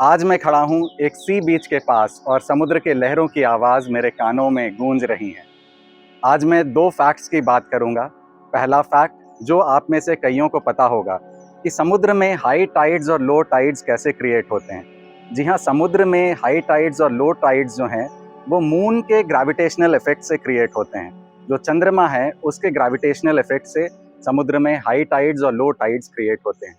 आज मैं खड़ा हूँ एक सी बीच के पास और समुद्र के लहरों की आवाज़ मेरे कानों में गूंज रही है। आज मैं दो फैक्ट्स की बात करूँगा। पहला फैक्ट जो आप में से कईयों को पता होगा कि समुद्र में हाई टाइड्स और लो टाइड्स कैसे क्रिएट होते हैं। जी हाँ, समुद्र में हाई टाइड्स और लो टाइड्स जो हैं वो मून के ग्रेविटेशनल इफेक्ट से क्रिएट होते हैं। जो चंद्रमा है उसके ग्रेविटेशनल इफेक्ट से समुद्र में हाई टाइड्स और लो टाइड्स क्रिएट होते हैं।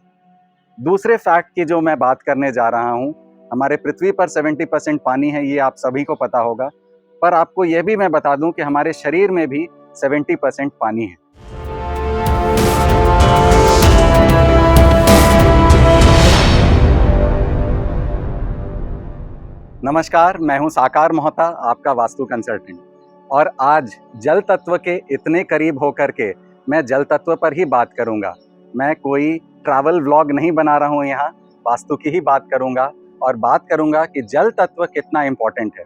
दूसरे फैक्ट की जो मैं बात करने जा रहा हूँ, हमारे पृथ्वी पर 70% पानी है, ये आप सभी को पता होगा। पर आपको यह भी मैं बता दूं कि हमारे शरीर में भी 70% पानी है। नमस्कार, मैं हूं साकार मोहता, आपका वास्तु कंसल्टेंट। और आज जल तत्व के इतने करीब होकर के मैं जल तत्व पर ही बात करूंगा। मैं कोई ट्रैवल व्लॉग नहीं बना रहा हूं, यहाँ वास्तु की ही बात करूंगा और बात करूंगा कि जल तत्व कितना इम्पोर्टेंट है।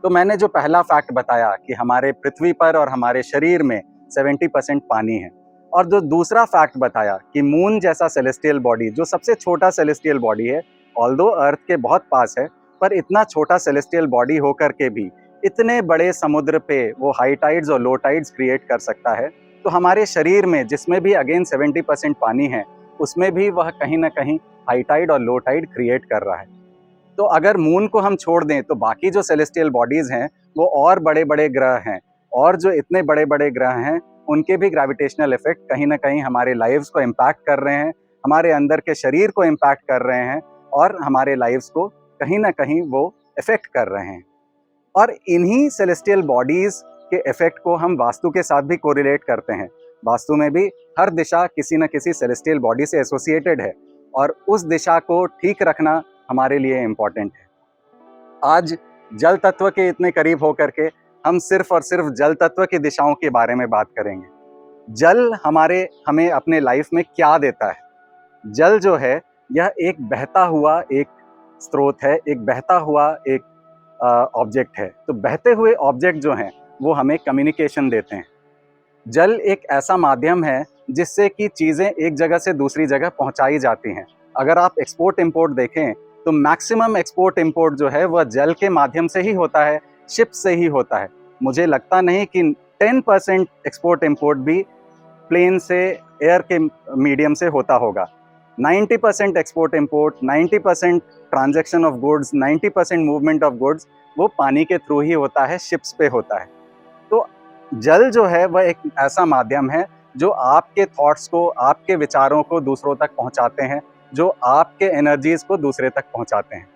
तो मैंने जो पहला फैक्ट बताया कि हमारे पृथ्वी पर और हमारे शरीर में 70% पानी है, और जो दूसरा फैक्ट बताया कि मून जैसा सेलेस्टियल बॉडी, जो सबसे छोटा सेलेस्टियल बॉडी है, ऑल्दो अर्थ के बहुत पास है, पर इतना छोटा सेलेस्टियल बॉडी होकर के भी इतने बड़े समुद्र पे वो हाई टाइड्स और लो टाइड्स क्रिएट कर सकता है। तो हमारे शरीर में, जिसमें भी अगेन 70% पानी है, उसमें भी वह कहीं ना कहीं हाई टाइड और लो टाइड क्रिएट कर रहा है। तो अगर मून को हम छोड़ दें तो बाकी जो सेलेस्टियल बॉडीज हैं वो और बड़े बड़े ग्रह हैं, और जो इतने बड़े बड़े ग्रह हैं उनके भी ग्रेविटेशनल इफेक्ट कहीं ना कहीं हमारे लाइव्स को इम्पैक्ट कर रहे हैं, हमारे अंदर के शरीर को इम्पैक्ट कर रहे हैं, और हमारे लाइव्स को कहीं ना कहीं वो इफेक्ट कर रहे हैं। और इन्हीं सेलेस्टियल बॉडीज के इफेक्ट को हम वास्तु के साथ भी कोरिलेट करते हैं। वास्तु में भी हर दिशा किसी न किसी सेलेस्टियल बॉडी से एसोसिएटेड है, और उस दिशा को ठीक रखना हमारे लिए इम्पोर्टेंट है। आज जल तत्व के इतने करीब होकर के हम सिर्फ और सिर्फ जल तत्व की दिशाओं के बारे में बात करेंगे। जल हमें अपने लाइफ में क्या देता है। जल जो है यह एक बहता हुआ एक स्रोत है, एक बहता हुआ एक ऑब्जेक्ट है। तो बहते हुए ऑब्जेक्ट जो हैं वो हमें कम्युनिकेशन देते हैं। जल एक ऐसा माध्यम है जिससे कि चीज़ें एक जगह से दूसरी जगह पहुंचाई जाती हैं। अगर आप एक्सपोर्ट इंपोर्ट देखें तो मैक्सिमम एक्सपोर्ट इंपोर्ट जो है वह जल के माध्यम से ही होता है, शिप से ही होता है। मुझे लगता नहीं कि 10% एक्सपोर्ट इंपोर्ट भी प्लेन से, एयर के मीडियम से होता होगा। 90% export import, 90% transaction of goods, 90% movement of goods वो पानी के थ्रू ही होता है, शिप्स पे होता है। तो जल जो है वह एक ऐसा माध्यम है जो आपके थॉट्स को, आपके विचारों को दूसरों तक पहुंचाते हैं, जो आपके एनर्जीज को दूसरे तक पहुंचाते हैं।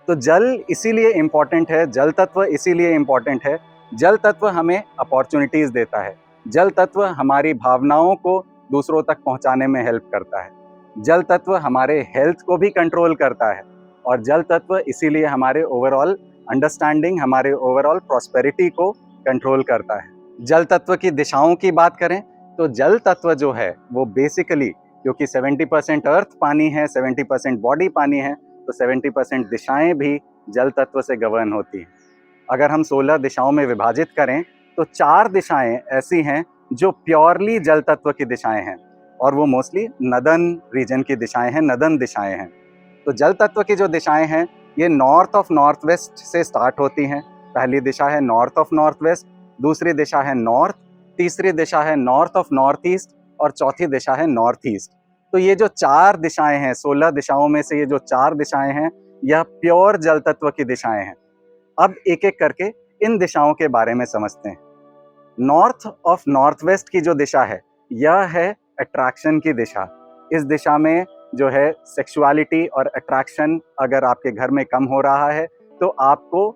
तो जल इसीलिए इम्पॉर्टेंट है, जल तत्व इसीलिए इम्पॉर्टेंट है। जल तत्व हमें अपॉर्चुनिटीज देता है। जल तत्व हमारी भावनाओं को दूसरों तक पहुंचाने में हेल्प करता है। जल तत्व हमारे हेल्थ को भी कंट्रोल करता है, और जल तत्व इसीलिए हमारे ओवरऑल अंडरस्टैंडिंग, हमारे ओवरऑल प्रॉस्पेरिटी को कंट्रोल करता है। जल तत्व की दिशाओं की बात करें तो जल तत्व जो है वो बेसिकली, क्योंकि 70% अर्थ पानी है, 70% बॉडी पानी है, तो 70% दिशाएं भी जल तत्व से गवर्न होती हैं। अगर हम 16 दिशाओं में विभाजित करें तो 4 दिशाएं ऐसी हैं जो प्योरली जल तत्व की दिशाएं हैं, और वो मोस्टली नदन रीजन की दिशाएं हैं, नदन दिशाएं हैं। तो जल तत्व की जो दिशाएं हैं ये नॉर्थ ऑफ नॉर्थ वेस्ट से स्टार्ट होती हैं। पहली दिशा है नॉर्थ ऑफ नॉर्थ वेस्ट, दूसरी दिशा है नॉर्थ, तीसरी दिशा है नॉर्थ ऑफ नॉर्थ ईस्ट, और चौथी दिशा है नॉर्थ ईस्ट। तो ये जो 4 दिशाएं हैं, 16 दिशाओं में से ये जो 4 दिशाएं हैं, यह प्योर जल तत्व की दिशाएं हैं। अब एक एक करके इन दिशाओं के बारे में समझते हैं। नॉर्थ ऑफ नॉर्थ वेस्ट की जो दिशा है यह है अट्रैक्शन की दिशा। इस दिशा में जो है सेक्सुअलिटी और अट्रैक्शन अगर आपके घर में कम हो रहा है तो आपको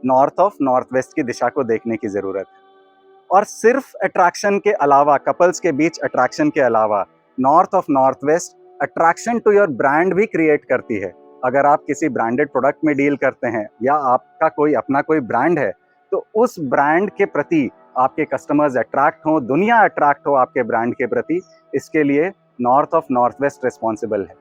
नॉर्थ ऑफ नॉर्थ वेस्ट की दिशा को देखने की ज़रूरत है। और सिर्फ अट्रैक्शन के अलावा, कपल्स के बीच अट्रैक्शन के अलावा, north of north west attraction to your brand भी क्रिएट करती है। अगर आप किसी ब्रांडेड प्रोडक्ट में डील करते हैं या आपका कोई अपना कोई ब्रांड है, तो उस ब्रांड के प्रति आपके कस्टमर्स अट्रैक्ट हों, दुनिया अट्रैक्ट हो आपके ब्रांड के प्रति, इसके लिए north of north waste responsible है।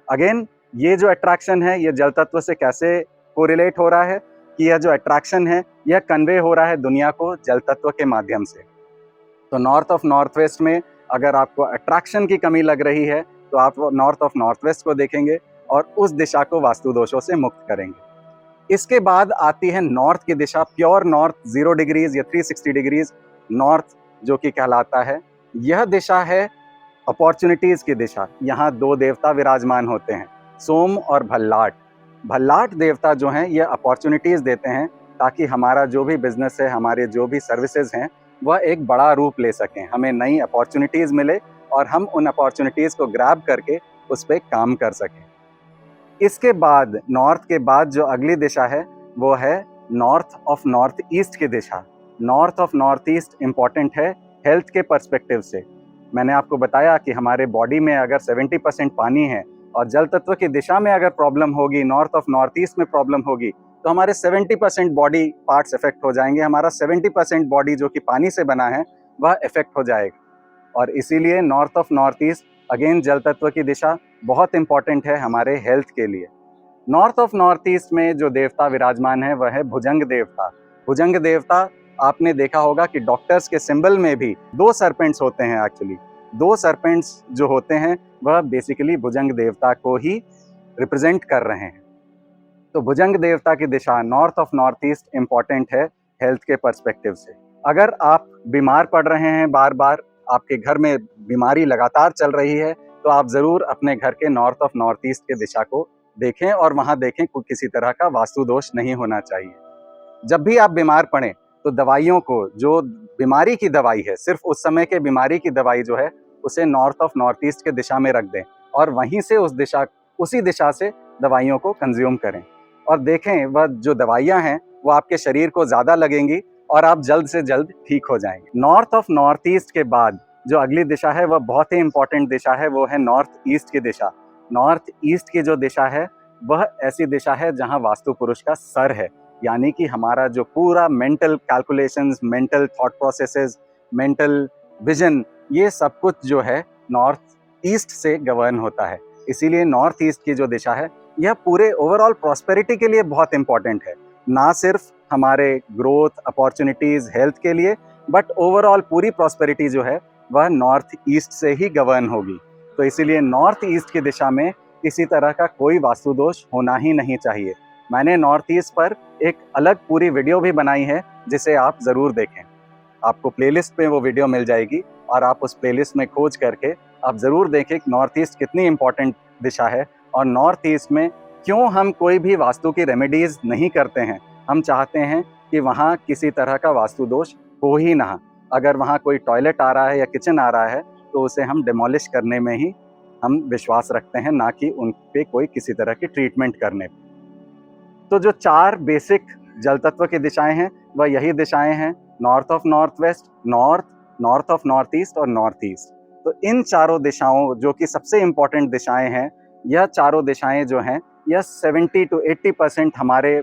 अगेन, ये जो अट्रैक्शन है ये जल तत्व से कैसे कोरिलेट हो रहा है कि यह जो अट्रैक्शन है यह कन्वे हो रहा है दुनिया को जल तत्व के माध्यम से। तो नॉर्थ ऑफ नॉर्थ वेस्ट में अगर आपको अट्रैक्शन की कमी लग रही है तो आप नॉर्थ ऑफ नॉर्थ वेस्ट को देखेंगे। और उस दिशा को वास्तु दोषों से मुक्त करेंगे। इसके बाद आती है नॉर्थ की दिशा, प्योर नॉर्थ 0 डिग्रीज या 360 डिग्रीज नॉर्थ जो कि कहलाता है। यह दिशा है अपॉर्चुनिटीज की दिशा। यहाँ 2 देवता विराजमान होते हैं, सोम और भल्लाट। भल्लाट देवता जो हैं ये अपॉर्चुनिटीज देते हैं ताकि हमारा जो भी बिजनेस है, हमारे जो भी सर्विसेज हैं, वह एक बड़ा रूप ले सकें, हमें नई अपॉर्चुनिटीज मिले और हम उन अपॉर्चुनिटीज को ग्रैब करके उस पर काम कर सकें। इसके बाद नॉर्थ के बाद जो अगली दिशा है वो है नॉर्थ ऑफ नॉर्थ ईस्ट की दिशा। North of north east important है हेल्थ के पर्सपेक्टिव से। मैंने आपको बताया कि हमारे बॉडी में अगर 70% पानी है और जल तत्व की दिशा में अगर प्रॉब्लम होगी, नॉर्थ ऑफ नॉर्थ ईस्ट में प्रॉब्लम होगी, तो हमारे 70% बॉडी पार्ट्स इफेक्ट हो जाएंगे। हमारा 70% बॉडी जो कि पानी से बना है वह इफेक्ट हो जाएगा। और इसीलिए north of north east again जल तत्व की दिशा बहुत इंपॉर्टेंट है हमारे हेल्थ के लिए। नॉर्थ ऑफ नॉर्थ ईस्ट में जो देवता विराजमान है वह है भुजंग देवता। भुजंग देवता आपने देखा होगा कि डॉक्टर्स के सिंबल में भी 2 सर्पेंट्स होते हैं। एक्चुअली 2 सर्पेंट्स जो होते हैं वह बेसिकली भुजंग देवता को ही रिप्रेजेंट कर रहे हैं। तो भुजंग देवता की दिशा north of north east important है हेल्थ के पर्सपेक्टिव से। अगर आप बीमार पड़ रहे हैं, बार बार आपके घर में बीमारी लगातार चल रही है, तो आप ज़रूर अपने घर के नॉर्थ ऑफ नॉर्थ ईस्ट के दिशा को देखें और वहाँ देखें कि किसी तरह का वास्तु दोष नहीं होना चाहिए। जब भी आप बीमार पड़ें तो दवाइयों को, जो बीमारी की दवाई है, सिर्फ उस समय के बीमारी की दवाई जो है उसे नॉर्थ ऑफ नॉर्थ ईस्ट के दिशा में रख दें और वहीं से उसी दिशा से दवाइयों को कंज्यूम करें और देखें वह जो दवाइयाँ हैं वो आपके शरीर को ज़्यादा लगेंगी और आप जल्द से जल्द ठीक हो जाएंगे। नॉर्थ ऑफ नॉर्थ ईस्ट के बाद जो अगली दिशा है वह बहुत ही इंपॉर्टेंट दिशा है, वो है नॉर्थ ईस्ट की दिशा। नॉर्थ ईस्ट की जो दिशा है वह ऐसी दिशा है जहाँ वास्तु पुरुष का सर है, यानी कि हमारा जो पूरा mental calculations, mental thought processes, mental vision, ये सब कुछ जो है नॉर्थ ईस्ट से गवर्न होता है। इसीलिए नॉर्थ ईस्ट की जो दिशा है यह पूरे ओवरऑल प्रॉस्पेरिटी के लिए बहुत इंपॉर्टेंट है, ना सिर्फ हमारे ग्रोथ, अपॉर्चुनिटीज, हेल्थ के लिए, बट ओवरऑल पूरी प्रॉस्पेरिटी जो है वह नॉर्थ ईस्ट से ही गवर्न होगी। तो इसीलिए नॉर्थ ईस्ट की दिशा में किसी तरह का कोई वास्तु दोष होना ही नहीं चाहिए। मैंने नॉर्थ ईस्ट पर एक अलग पूरी वीडियो भी बनाई है जिसे आप ज़रूर देखें। आपको प्लेलिस्ट पे वो वीडियो मिल जाएगी और आप उस प्लेलिस्ट में खोज करके आप ज़रूर देखें कि नॉर्थ ईस्ट कितनी इम्पॉर्टेंट दिशा है और नॉर्थ ईस्ट में क्यों हम कोई भी वास्तु की रेमेडीज़ नहीं करते हैं। हम चाहते हैं कि वहाँ किसी तरह का वास्तु दोष हो ही ना। अगर वहाँ कोई टॉयलेट आ रहा है या किचन आ रहा है तो उसे हम डिमोलिश करने में ही हम विश्वास रखते हैं, ना कि उन पे कोई किसी तरह की ट्रीटमेंट करने पे। तो जो 4 बेसिक जल तत्व की दिशाएं हैं वह यही दिशाएं हैं, north of north waste, north, north of north east और नॉर्थ ईस्ट। तो इन चारों दिशाओं जो कि सबसे इम्पॉर्टेंट दिशाएं हैं, यह चारों दिशाएं जो हैं यह 70 to 80% हमारे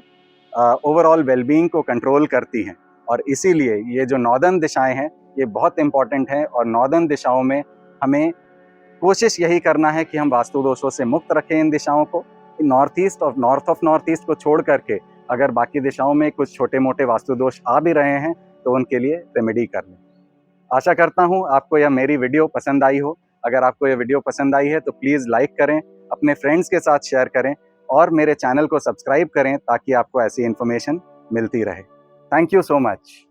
ओवरऑल वेलबींग को कंट्रोल करती हैं। और इसीलिए ये जो नॉर्दर्न दिशाएं हैं ये बहुत इंपॉर्टेंट हैं और नॉर्दर्न दिशाओं में हमें कोशिश यही करना है कि हम वास्तु दोषों से मुक्त रखें इन दिशाओं को। नॉर्थ ऑफ नॉर्थ ईस्ट को छोड़ करके अगर बाकी दिशाओं में कुछ छोटे मोटे वास्तु दोष आ भी रहे हैं तो उनके लिए रेमेडी कर लें। आशा करता हूँ आपको यह मेरी वीडियो पसंद आई हो। अगर आपको यह वीडियो पसंद आई है तो प्लीज़ लाइक करें, अपने फ्रेंड्स के साथ शेयर करें और मेरे चैनल को सब्सक्राइब करें ताकि आपको ऐसी इन्फॉर्मेशन मिलती रहे। Thank you so much.